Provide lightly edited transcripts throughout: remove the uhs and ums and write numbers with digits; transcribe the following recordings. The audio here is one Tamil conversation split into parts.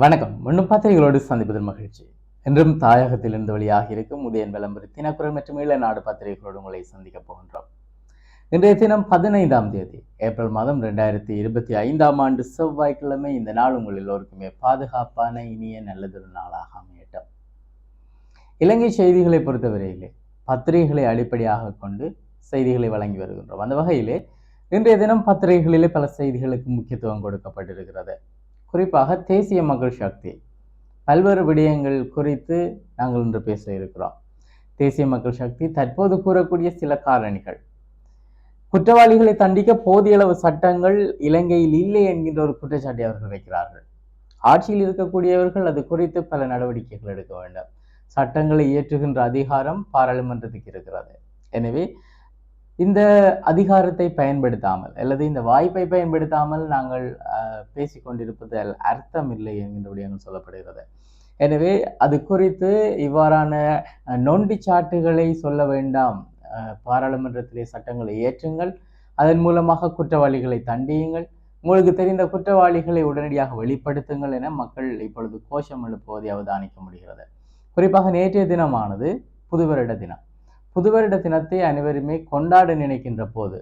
வணக்கம். மீண்டும் பத்திரிகைகளோடு சந்திப்பதில் மகிழ்ச்சி. என்றும் தாயகத்திலிருந்து வெளியாக இருக்கும் உதயன் விளம்பர தினக்குரல் மற்றும் ஈழநாடு பத்திரிகைகளோடு உங்களை சந்திக்கப் போகின்றோம். இன்றைய தினம் 15ஆம் தேதி ஏப்ரல் மாதம் 2025ஆம் ஆண்டு செவ்வாய்க்கிழமை. இந்த நாள் உங்கள் எல்லோருக்குமே பாதுகாப்பான இனிய நல்லதொரு நாளாக அமையட்டும். இலங்கை செய்திகளை பொறுத்தவரையிலே பத்திரிகைகளை அடிப்படையாக கொண்டு செய்திகளை வழங்கி வருகின்றோம். அந்த வகையிலே இன்றைய தினம் பத்திரிகைகளிலே பல செய்திகளுக்கு முக்கியத்துவம் கொடுக்கப்பட்டிருக்கிறது. குறிப்பாக தேசிய மக்கள் சக்தி பல்வேறு விடயங்கள் குறித்து நாங்கள் இன்று பேச இருக்கிறோம். தேசிய மக்கள் சக்தி தற்போது கூறக்கூடிய சில காரணிகள், குற்றவாளிகளை தண்டிக்க போதிய அளவு சட்டங்கள் இலங்கையில் இல்லை என்கின்ற ஒரு குற்றச்சாட்டை அவர்கள் வைக்கிறார்கள். ஆட்சியில் இருக்கக்கூடியவர்கள் அது குறித்து பல நடவடிக்கைகள் எடுக்க வேண்டும். சட்டங்களை இயற்றுகின்ற அதிகாரம் பாராளுமன்றத்துக்கு இருக்கிறது. எனவே இந்த அதிகாரத்தை பயன்படுத்தாமல் அல்லது இந்த வாய்ப்பை பயன்படுத்தாமல் நாங்கள் பேசிக்கொண்டிருப்பது அர்த்தம் இல்லை என்கின்ற விடயங்கள் சொல்லப்படுகிறது. எனவே அது குறித்து இவ்வாறான நொண்டி சாட்டுகளை சொல்ல வேண்டாம். பாராளுமன்றத்திலே சட்டங்களை இயற்றுங்கள், அதன் மூலமாக குற்றவாளிகளை தண்டியுங்கள், உங்களுக்கு தெரிந்த குற்றவாளிகளை உடனடியாக வெளிப்படுத்துங்கள் என மக்கள் இப்பொழுது கோஷம் எழுப்புவதை அவதானிக்க முடிகிறது. குறிப்பாக நேற்றைய தினமானது புதுவருட தினம். புதுவருட தினத்தை அனைவருமே கொண்டாட நினைக்கின்ற போது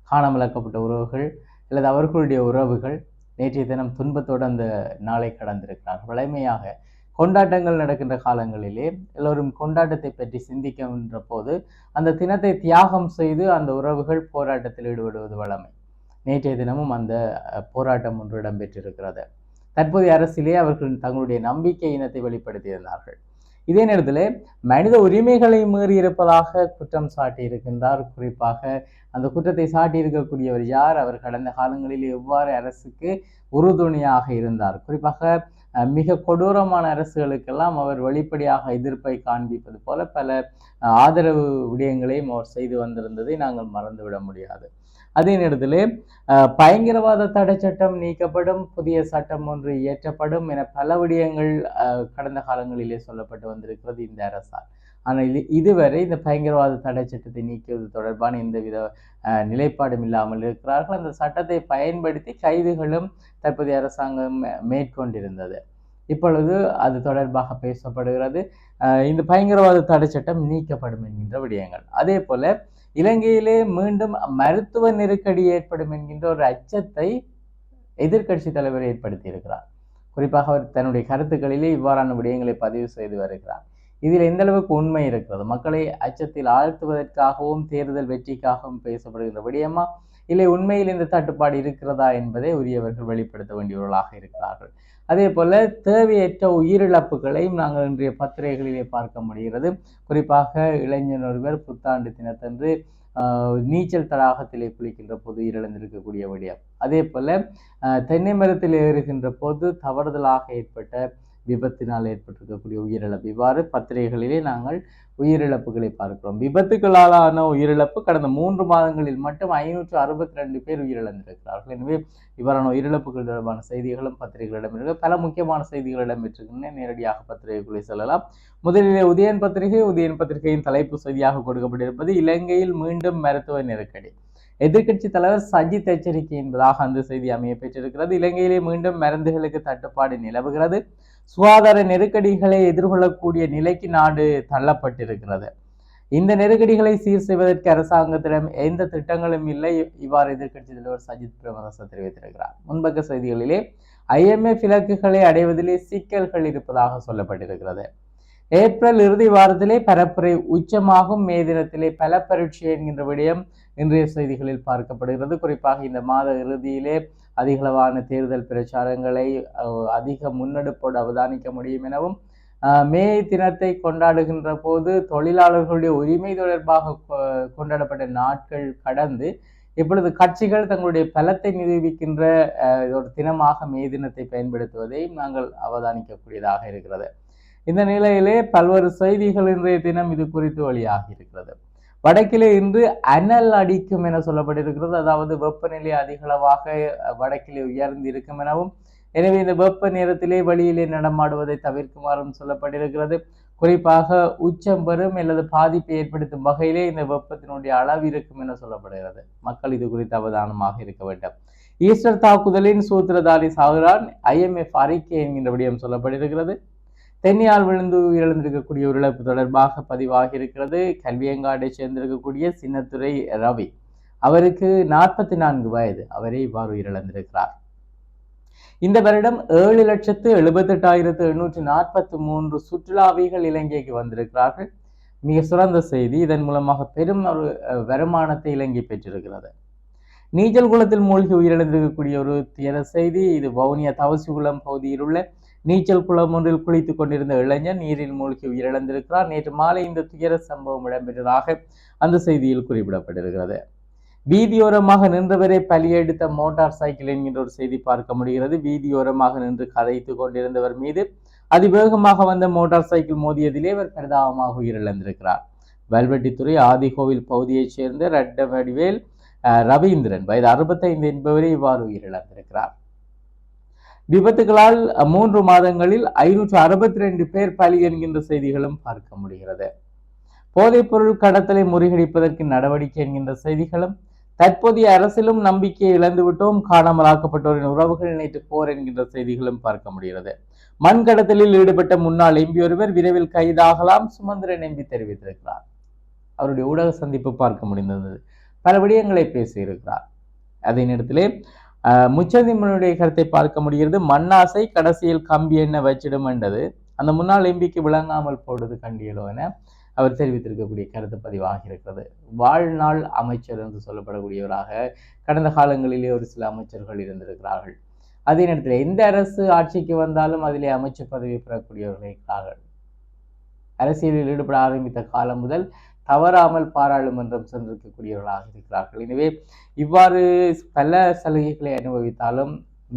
காணாமலாக்கப்பட்ட உறவுகள் அல்லது அவர்களுடைய உறவுகள் நேற்றைய தினம் துன்பத்தோடு அந்த நாளை கடந்திருக்கிறார்கள். வழமையாக கொண்டாட்டங்கள் நடக்கின்ற காலங்களிலே எல்லோரும் கொண்டாட்டத்தை பற்றி சிந்திக்கின்ற போது அந்த தினத்தை தியாகம் செய்து அந்த உறவுகள் போராட்டத்தில் ஈடுபடுவது வழமை. நேற்றைய தினமும் அந்த போராட்டம் ஒன்று இடம்பெற்றிருக்கிறது. தற்போதைய அரசிலே அவர்கள் தங்களுடைய நம்பிக்கை இனத்தை வெளிப்படுத்தியிருந்தார்கள். இதே நேரத்தில் மனித உரிமைகளை மீறி இருப்பதாக குற்றம் சாட்டி இருக்கின்றார். குறிப்பாக அந்த குற்றத்தை சாட்டி இருக்கக்கூடியவர் யார்? அவர் கடந்த காலங்களில் எவ்வாறு அரசுக்கு உறுதுணையாக இருந்தார்? குறிப்பாக மிக கொடூரமான அரசுகளுக்கெல்லாம் அவர் வெளிப்படையாக எதிர்ப்பை காண்பிப்பது போல பல ஆதரவு விடயங்களையும் அவர் செய்து வந்திருந்ததை நாங்கள் மறந்துவிட முடியாது. அதே நேரத்திலே பயங்கரவாத தடை சட்டம் நீக்கப்படும், புதிய சட்டம் ஒன்று இயற்றப்படும் என பல விடயங்கள் கடந்த காலங்களிலே சொல்லப்பட்டு வந்திருக்கிறது இந்த அரசால். ஆனால் இதுவரை இந்த பயங்கரவாத தடை சட்டத்தை நீக்குவது தொடர்பான எந்தவித நிலைப்பாடும் இல்லாமல் இருக்கிறார்கள். அந்த சட்டத்தை பயன்படுத்தி கைதுகளும் தற்போதைய அரசாங்கம் மேற்கொண்டிருந்தது. இப்பொழுது அது தொடர்பாக பேசப்படுகிறது. இந்த பயங்கரவாத தடை சட்டம் நீக்கப்படும் என்கின்ற விடயங்கள். அதே போல இலங்கையிலே மீண்டும் மருத்துவ நெருக்கடி ஏற்படும் என்கின்ற ஒரு அச்சத்தை எதிர்க்கட்சி தலைவர் ஏற்படுத்தி இருக்கிறார். குறிப்பாக அவர் தன்னுடைய கருத்துக்களிலே இவ்வாறான விடயங்களை பதிவு செய்து வருகிறார். இதில் எந்த அளவுக்கு உண்மை இருக்கிறது? மக்களை அச்சத்தில் ஆழ்த்துவதற்காகவும் தேர்தல் வெற்றிக்காகவும் பேசப்படுகின்ற விடயமா, இல்லை உண்மையில் இந்த தட்டுப்பாடு இருக்கிறதா என்பதை உரியவர்கள் வெளிப்படுத்த வேண்டியவர்களாக இருக்கிறார்கள். அதே போல தேவையற்ற உயிரிழப்புகளையும் நாங்கள் இன்றைய பத்திரிகைகளிலே பார்க்க முடிகிறது. குறிப்பாக இளைஞர் ஒருவர் புத்தாண்டு தினத்தன்று நீச்சல் தடாகத்திலே குளிக்கின்ற போது உயிரிழந்திருக்கக்கூடிய விடயம். அதே போல தென்னை மரத்தில் ஏறுகின்ற போது தவறுதலாக ஏற்பட்ட விபத்தினால் ஏற்பட்டிருக்கக்கூடிய உயிரிழப்பு. இவ்வாறு பத்திரிகைகளிலே நாங்கள் உயிரிழப்புகளை பார்க்கிறோம். விபத்துகளாலான உயிரிழப்பு கடந்த 3 மாதங்களில் மட்டும் 562 பேர் உயிரிழந்திருக்கிறார்கள். எனவே இவ்வாறான உயிரிழப்புகள் தொடர்பான செய்திகளும் பத்திரிகைகளிடம் இருக்கு. பல முக்கியமான செய்திகள் இடம்பெற்றிருக்கின்றன. நேரடியாக பத்திரிகைக்குள்ளே செல்லலாம். முதலிலே உதயன் பத்திரிகையின் தலைப்பு செய்தியாக கொடுக்கப்பட்டிருப்பது இலங்கையில் மீண்டும் மருத்துவ நெருக்கடி. எதிர்க்கட்சி தலைவர் சஜித் எச்சரிக்கை என்பதாக அந்த செய்தி அமைய பெற்றிருக்கிறது. இலங்கையிலே மீண்டும் மருந்துகளுக்கு தட்டுப்பாடு நிலவுகிறது. சுகாதார நெருக்கடிகளை எதிர்கொள்ளக்கூடிய நிலைக்கு நாடு தள்ளப்பட்டிருக்கிறது. இந்த நெருக்கடிகளை சீர் செய்வதற்கு அரசாங்கத்திடம் எந்த திட்டங்களும் இல்லை. இவ்வாறு எதிர்க்கட்சி தலைவர் சஜித் பிரேமதாச தெரிவித்திருக்கிறார். முன்பக்க செய்திகளிலே IMF இலக்குகளை அடைவதிலே சிக்கல்கள் இருப்பதாக சொல்லப்பட்டிருக்கிறது. ஏப்ரல் இறுதி வாரத்திலே பரப்புரை உச்சமாகும், மே தினத்திலே பல பரீட்சை என்கின்ற விடயம் இன்றைய செய்திகளில் பார்க்கப்படுகிறது. குறிப்பாக இந்த மாத இறுதியிலே அதிகளவான தேர்தல் பிரச்சாரங்களை அதிக முன்னெடுப்போடு அவதானிக்க முடியும் எனவும், மே தினத்தை கொண்டாடுகின்ற போது தொழிலாளர்களுடைய உரிமை தொடர்பாக கொண்டாடப்பட்ட நாட்கள் கடந்து இப்பொழுது கட்சிகள் தங்களுடைய பலத்தை நிரூபிக்கின்ற ஒரு தினமாக மே தினத்தை பயன்படுத்துவதை நாங்கள் அவதானிக்கக்கூடியதாக இருக்கிறது. இந்த நிலையிலே பல்வேறு செய்திகள் இன்றைய தினம் இது குறித்து வெளியாகி இருக்கிறது. வடக்கிலே இன்று அனல் அடிக்கும் என சொல்லப்பட்டிருக்கிறது. அதாவது வெப்பநிலை அதிகளவாக வடக்கிலே உயர்ந்து இருக்கும் எனவும், எனவே இந்த வெப்ப நேரத்திலே வெளியிலே நடமாடுவதை தவிர்க்குமாறும் சொல்லப்பட்டிருக்கிறது. குறிப்பாக உச்சம் பெறும் அல்லது பாதிப்பை ஏற்படுத்தும் வகையிலே இந்த வெப்பத்தினுடைய அளவு இருக்கும் என சொல்லப்படுகிறது. மக்கள் இது குறித்து அவதானமாக இருக்க வேண்டும். ஈஸ்டர் தாக்குதலின் சூத்திரதாரி சாகுறான், IMF அறிக்கை என்கின்ற விடயம் சொல்லப்பட்டிருக்கிறது. தென்னியால் விழுந்து உயிரிழந்திருக்கக்கூடிய ஒரு இழப்பு தொடர்பாக பதிவாகி இருக்கிறது. கல்வியங்காட்டை சேர்ந்திருக்கக்கூடிய சின்னத்துறை ரவி, அவருக்கு 44 வயது, அவரே இவ்வாறு உயிரிழந்திருக்கிறார். இந்த வருடம் 7,78,843 சுற்றுலாவிகள் இலங்கைக்கு வந்திருக்கிறார்கள். மிக சிறந்த செய்தி. இதன் மூலமாக பெரும் ஒரு வருமானத்தை இலங்கை பெற்றிருக்கிறது. நீச்சல் குளத்தில் மூழ்கி உயிரிழந்திருக்கக்கூடிய ஒரு துயர செய்தி. இது வவுனியா தவசிகுளம் பகுதியில் உள்ள நீச்சல் குளம் ஒன்றில் குளித்துக் கொண்டிருந்த இளைஞர் நீரில் மூழ்கி உயிரிழந்திருக்கிறார். நேற்று மாலை இந்த துயர சம்பவம் இடம்பெற்றதாக அந்த செய்தியில் குறிப்பிடப்பட்டிருக்கிறது. வீதியோரமாக நின்றவரை பலியெடுத்த மோட்டார் சைக்கிள் என்கின்ற ஒரு செய்தி பார்க்க முடிகிறது. வீதியோரமாக நின்று கதைத்து கொண்டிருந்தவர் மீது அதிவேகமாக வந்த மோட்டார் சைக்கிள் மோதியதிலே அவர் பரிதாபமாக உயிரிழந்திருக்கிறார். வல்வெட்டித்துறை ஆதிகோவில் பகுதியைச் சேர்ந்த ரெட்ட வடிவேல் ரவீந்திரன் வயது 65 என்பவரை இவ்வாறு உயிரிழந்திருக்கிறார். விபத்துகளால் 3 மாதங்களில் 562 பேர் பலி என்கின்ற செய்திகளும் பார்க்க முடிகிறது. போதைப் பொருள் கடத்தலை முறியடிப்பதற்கு நடவடிக்கை என்கின்ற செய்திகளும், தற்போதைய அரசிலும் நம்பிக்கையை இழந்துவிட்டோம், காணாமலாக்கப்பட்டோரின் உறவுகள் நேற்று போர் என்கின்ற செய்திகளும் பார்க்க முடிகிறது. மண் கடத்தலில் ஈடுபட்ட முன்னாள் எம்பி ஒருவர் விரைவில் கைதாகலாம், சுமந்திரன் எம்பி தெரிவித்திருக்கிறார். அவருடைய ஊடக சந்திப்பு பார்க்க முடிந்தது. பல விடயங்களை பேசியிருக்கிறார். அதே நேரத்திலே முச்சந்திமனுடைய கருத்தை பார்க்க முடிகிறது. மண்ணாசை கடைசியில் கம்பி என்ன வச்சிடும் என்றது அந்த முன்னாள் எம்பிக்கு விளங்காமல் போடுவது கண்டியலோ என அவர் தெரிவித்திருக்கக்கூடிய கருத்து பதிவாக இருக்கிறது. வாழ்நாள் அமைச்சர் என்று சொல்லப்படக்கூடியவராக கடந்த காலங்களிலே ஒரு சில அமைச்சர்கள் இருந்திருக்கிறார்கள். அதே நேரத்தில் எந்த அரசு ஆட்சிக்கு வந்தாலும் அதிலே அமைச்சர் பதவி பெறக்கூடியவர்கள் இருக்கிறார்கள். அரசியலில் ஈடுபட ஆரம்பித்த காலம் முதல் தவறாமல் பாராளுமன்றம் சென்றிருக்கக்கூடியவர்களாக இருக்கிறார்கள். எனவே இவ்வாறு பல சலுகைகளை அனுபவித்தாலும்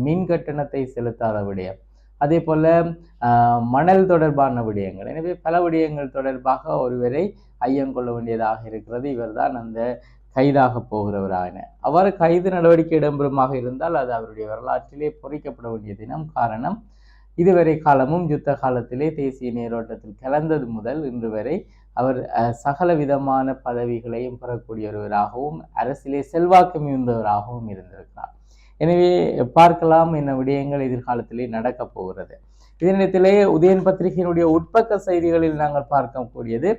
மின் கட்டணத்தை செலுத்தாத விடயம், அதே போல மணல் தொடர்பான விடயங்கள், எனவே பல விடயங்கள் தொடர்பாக ஒருவரை ஐயம் கொள்ள வேண்டியதாக இருக்கிறது. இவர்தான் அந்த கைதாக போகிறவரான. அவ்வாறு கைது நடவடிக்கை இடம்பெறுமாக இருந்தால் அது அவருடைய வரலாற்றிலே பொறிக்கப்பட வேண்டிய தினம். காரணம், இதுவரை காலமும் யுத்த காலத்திலே தேசிய நீரோட்டத்தில் கலந்தது முதல் இன்று வரை அவர் சகல விதமான பதவிகளையும் பெறக்கூடியவராகவும் அரசிலே செல்வாக்கு மிகுந்தவராகவும் இருந்திருக்கிறார். எனவே பார்க்கலாம் என்ன விடயங்கள் எதிர்காலத்திலே நடக்கப் போகிறது. இதனிடத்திலே உதயன் பத்திரிகையினுடைய உட்பக்க செய்திகளில் நாங்கள் பார்க்கக்கூடியது,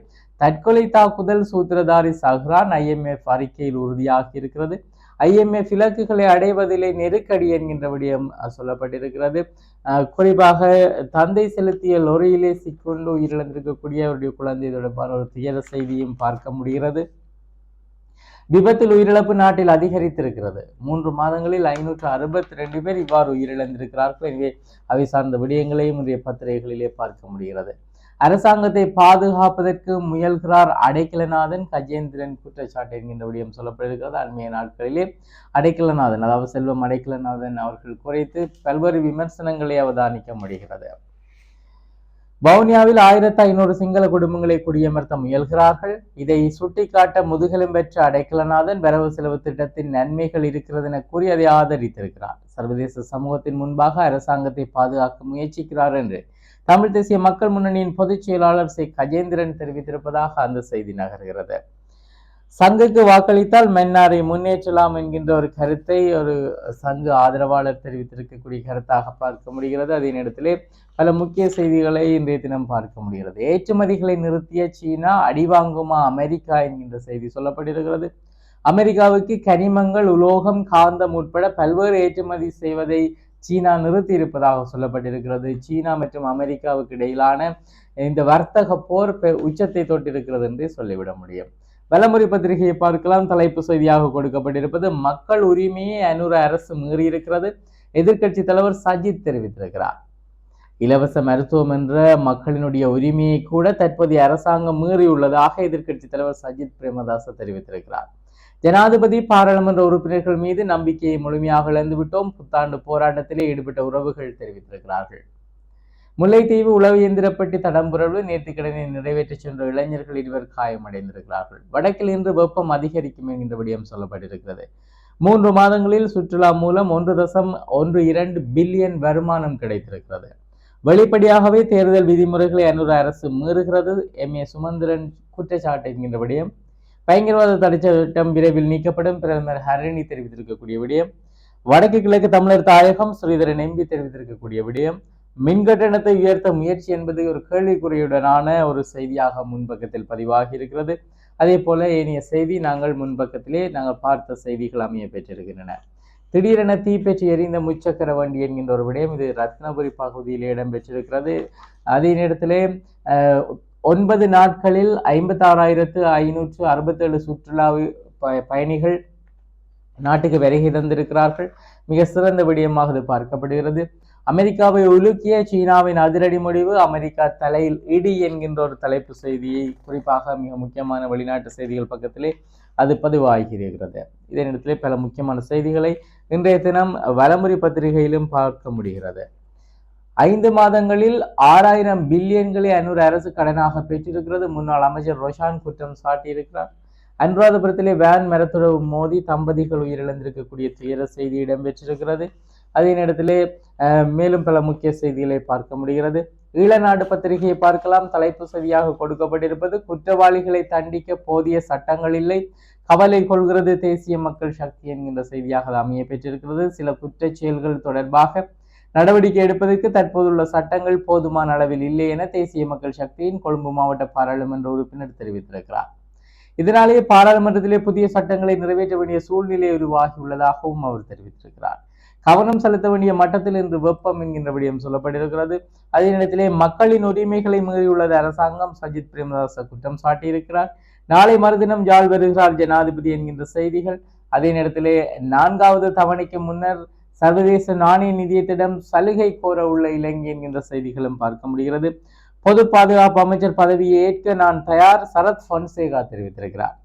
தற்கொலை தாக்குதல் சூத்திரதாரி சஹ்ரான் IMF அறிக்கையில் உறுதியாகி இருக்கிறது. IMF இலக்குகளை அடைவதிலே நெருக்கடி என்கின்ற விடயம் சொல்லப்பட்டிருக்கிறது. குறிப்பாக தந்தை செலுத்திய லொரியிலே சிக்கொண்டு உயிரிழந்திருக்கக்கூடிய அவருடைய குழந்தை தொடர்பான ஒரு துயர செய்தியும் பார்க்க முடிகிறது. விபத்தில் உயிரிழப்பு நாட்டில் அதிகரித்திருக்கிறது. 3 மாதங்களில் 562 பேர் இவ்வாறு உயிரிழந்திருக்கிறார்கள். எனவே அவை சார்ந்த விடயங்களையும் இன்றைய பத்திரிகைகளிலே பார்க்க முடிகிறது. அரசாங்கத்தை பாதுகாப்பதற்கு முயல்கிறார் அடைக்கலநாதன், கஜேந்திரன் குற்றச்சாட்டு என்கின்ற விடயம் சொல்லப்பட்டிருக்கிறது. அண்மைய நாட்களிலே அடைக்கலநாதன், அதாவது செல்வம் அடைக்கலநாதன் அவர்கள் குறைத்து பல்வேறு விமர்சனங்களை அவதானிக்க முடிகிறது. வவுனியாவில் 1500 சிங்கள குடும்பங்களை குடியமர்த்த முயல்கிறார்கள். இதை சுட்டிக்காட்ட முதுகெலும் பெற்ற அடைக்கலநாதன் வரவு செலவு திட்டத்தின் நன்மைகள் இருக்கிறது என கூறி அதை ஆதரித்திருக்கிறார். சர்வதேச சமூகத்தின் முன்பாக அரசாங்கத்தை பாதுகாக்க முயற்சிக்கிறார் என்று தமிழ் தேசிய மக்கள் முன்னணியின் பொதுச் செயலாளர் கஜேந்திரன் தெரிவித்திருப்பதாக அந்த செய்தி நகர்கிறது. சங்குக்கு வாக்களித்தால் மன்னாரை முன்னேற்றலாம் என்கின்ற ஒரு கருத்தை ஒரு சங்கு ஆதரவாளர் தெரிவித்திருக்கக்கூடிய கருத்தாக பார்க்க முடிகிறது. அதே நேரத்திலே பல முக்கிய செய்திகளை இன்றைய தினம் பார்க்க முடிகிறது. ஏற்றுமதிகளை நிறுத்திய சீனா அடிவாங்குமா அமெரிக்கா என்கின்ற செய்தி சொல்லப்பட்டிருக்கிறது. அமெரிக்காவுக்கு கனிமங்கள், உலோகம், காந்தம் உட்பட பல்வேறு ஏற்றுமதி செய்வதை சீனா நிறுத்தி இருப்பதாக சொல்லப்பட்டிருக்கிறது. சீனா மற்றும் அமெரிக்காவுக்கு இடையிலான இந்த வர்த்தக போர் உச்சத்தை தொட்டிருக்கிறது என்றே சொல்லிவிட முடியும். வலமுறை பத்திரிகையை பார்க்கலாம். தலைப்பு செய்தியாக கொடுக்கப்பட்டிருப்பது, மக்கள் உரிமையை அனுர அரசு மீறியிருக்கிறது, எதிர்க்கட்சி தலைவர் சஜித் தெரிவித்திருக்கிறார். இலவச மருத்துவம் என்ற மக்களினுடைய உரிமையை கூட தற்போதைய அரசாங்கம் மீறியுள்ளதாக எதிர்க்கட்சி தலைவர் சஜித் பிரேமதாச தெரிவித்திருக்கிறார். ஜனாதிபதி, பாராளுமன்ற உறுப்பினர்கள் மீது நம்பிக்கையை முழுமையாக இழந்துவிட்டோம், புத்தாண்டு போராட்டத்திலே ஈடுபட்ட உறவுகள் தெரிவித்திருக்கிறார்கள். முல்லைத்தீவு உளவு இயந்திரப்பட்டி தடம்புரவு நேர்த்திக்கடனை நிறைவேற்றி சென்ற இளைஞர்கள் 2 காயமடைந்திருக்கிறார்கள். வடக்கில் இன்று வெப்பம் அதிகரிக்கும் என்கின்ற விடயம் சொல்லப்பட்டிருக்கிறது. 3 மாதங்களில் சுற்றுலா மூலம் 1.12 பில்லியன் வருமானம் கிடைத்திருக்கிறது. வெளிப்படையாகவே தேர்தல் விதிமுறைகளை அனுர அரசு மீறுகிறது, MA சுமந்திரன் குற்றச்சாட்டு என்கின்ற விடயம். பயங்கரவாத தடை சட்டம் விரைவில் நீக்கப்படும், பிரதமர் ஹரணி தெரிவித்திருக்கக்கூடிய விடயம். வடக்கு கிழக்கு தமிழர் தாயகம் ஸ்ரீதரன் எம்பி தெரிவித்திருக்கக்கூடிய விடயம் மின் கட்டணத்தை உயர்த்த முயற்சி என்பது ஒரு கேள்விக்குறியுடனான ஒரு செய்தியாக முன்பக்கத்தில் பதிவாகி இருக்கிறது. அதே போல ஏனைய செய்தி நாங்கள் முன்பக்கத்திலே நாங்கள் பார்த்த செய்திகள் அமைய பெற்றிருக்கின்றன. திடீரென தீப்பற்றி எரிந்த முச்சக்கர வண்டி என்கின்ற ஒரு விடயம் இது ரத்னபுரி பகுதியில் இடம்பெற்றிருக்கிறது. அதே நேரத்திலே 9 நாட்களில் 56,567 சுற்றுலா பயணிகள் நாட்டுக்கு வருகை தந்திருக்கிறார்கள். மிக சிறந்த விடயமாக இது பார்க்கப்படுகிறது. அமெரிக்காவை உலுக்கிய சீனாவின் அதிரடி முடிவு, அமெரிக்கா தலையில் இடி என்கின்ற ஒரு தலைப்பு செய்தியை குறிப்பாக மிக முக்கியமான வெளிநாட்டு செய்திகள் பக்கத்திலே அது பதிவாகிறது. இதே நேரத்திலே பல முக்கியமான செய்திகளை இன்றைய தினம் வலமுறை பத்திரிகையிலும் பார்க்க முடிகிறது. 5 மாதங்களில் 6,000 பில்லியன்களை அன்னூர் அரசு கடனாக பெற்றிருக்கிறது. முன்னாள் அமைச்சர் ரோஷான் குற்றம் சாட்டியிருக்கிறார். அனுராதபுரத்திலே வேன் மரத்துறவு மோதி தம்பதிகள் உயிரிழந்திருக்கக்கூடிய துயர செய்தி இடம்பெற்றிருக்கிறது. அதே நேரத்திலே மேலும் பல முக்கிய செய்திகளை பார்க்க முடிகிறது. ஈழநாடு பத்திரிகையை பார்க்கலாம். தலைப்பு செய்தியாக கொடுக்கப்பட்டிருப்பது குற்றவாளிகளை தண்டிக்க போதிய சட்டங்கள் இல்லை, கவலை கொள்கிறது தேசிய மக்கள் சக்தி என்கின்ற செய்தியாக அமைய பெற்றிருக்கிறது. சில குற்றச் செயல்கள் தொடர்பாக நடவடிக்கை எடுப்பதற்கு தற்போதுள்ள சட்டங்கள் போதுமான அளவில் இல்லை என தேசிய மக்கள் சக்தியின் கொழும்பு மாவட்ட பாராளுமன்ற உறுப்பினர் தெரிவித்திருக்கிறார். இதனாலேயே பாராளுமன்றத்திலே புதிய சட்டங்களை நிறைவேற்ற வேண்டிய சூழ்நிலை உருவாகியுள்ளதாகவும் அவர் தெரிவித்திருக்கிறார். கவனம் செலுத்த வேண்டிய மட்டத்தில் இன்று வெப்பம் என்கின்ற விடயம் சொல்லப்பட்டிருக்கிறது. அதே நேரத்திலே மக்களின் உரிமைகளை மீறியுள்ளது அரசாங்கம், சஜித் பிரேமதாச குற்றம் சாட்டியிருக்கிறார். நாளை மறுதினம் யாழ் வருகிறார் ஜனாதிபதி என்கின்ற செய்திகள். அதே நேரத்திலே 4வது தவணைக்கு முன்னர் சர்வதேச நாணய நிதியத்திடம் சலுகை கோர உள்ள இலங்கை என்கின்ற செய்திகளும் பார்க்க முடிகிறது. பொது பாதுகாப்பு அமைச்சர் பதவியை ஏற்க நான் தயார், சரத் பொன்சேகா தெரிவித்திருக்கிறார்.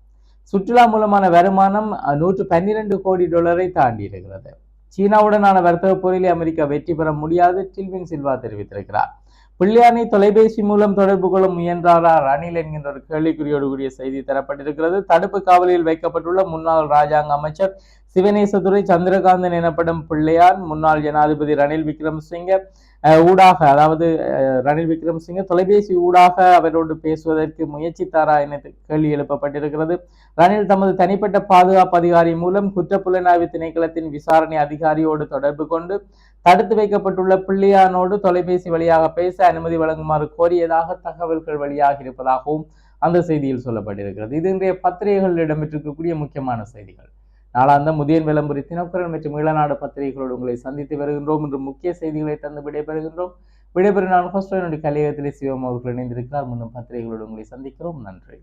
சுற்றுலா மூலமான வருமானம் 112 கோடி டாலரை தாண்டி இருக்கிறது. சீனாவுடனான வர்த்தக போரிலே அமெரிக்கா வெற்றி பெற முடியாது, டில்வின் சில்வா தெரிவித்திருக்கிறார். பிள்ளையானை தொலைபேசி மூலம் தொடர்பு கொள்ள முயன்றாரா ரணில் என்கின்ற ஒரு கேள்விக்குறியோடு கூடிய செய்தி தரப்பட்டிருக்கிறது. தடுப்பு காவலில் வைக்கப்பட்டுள்ள முன்னாள் ராஜாங்க அமைச்சர் சிவனேசதுரை சந்திரகாந்தன் எனப்படும் பிள்ளையான் முன்னாள் ஜனாதிபதி ரணில் விக்ரமசிங்க ஊடாக, அதாவது ரணில் விக்ரமசிங்க தொலைபேசி ஊடாக அவரோடு பேசுவதற்கு முயற்சித்தாரா என கேள்வி எழுப்பப்பட்டிருக்கிறது. ரணில் தமது தனிப்பட்ட பாதுகாப்பு அதிகாரி மூலம் குற்றப்புலனாய்வு திணைக்களத்தின் விசாரணை அதிகாரியோடு தொடர்பு கொண்டு தடுத்து வைக்கப்பட்டுள்ள பிள்ளையானோடு தொலைபேசி வழியாக பேச அனுமதி வழங்குமாறு கோரியதாக தகவல்கள் வெளியாக இருப்பதாகவும் அந்த செய்தியில் சொல்லப்பட்டிருக்கிறது. இது இன்றைய பத்திரிகைகளில் இடம்பெற்றிருக்கக்கூடிய முக்கியமான செய்திகள். நாளாந்த முதியன் விளம்பரி தினக்குரல் மற்றும் ஈழநாடு பத்திரிகைகளோடு உங்களை சந்தித்து வருகின்றோம். இன்று முக்கிய செய்திகளை தந்து விடைபெறுகின்றோம். விடைபெறும் நான் ஹோஸ்டனுடைய கலையகத்திலே சிவம் அவர்கள் இணைந்திருக்கிறார். முன்னும் பத்திரிகைகளோடு உங்களை சந்திக்கிறோம். நன்றி.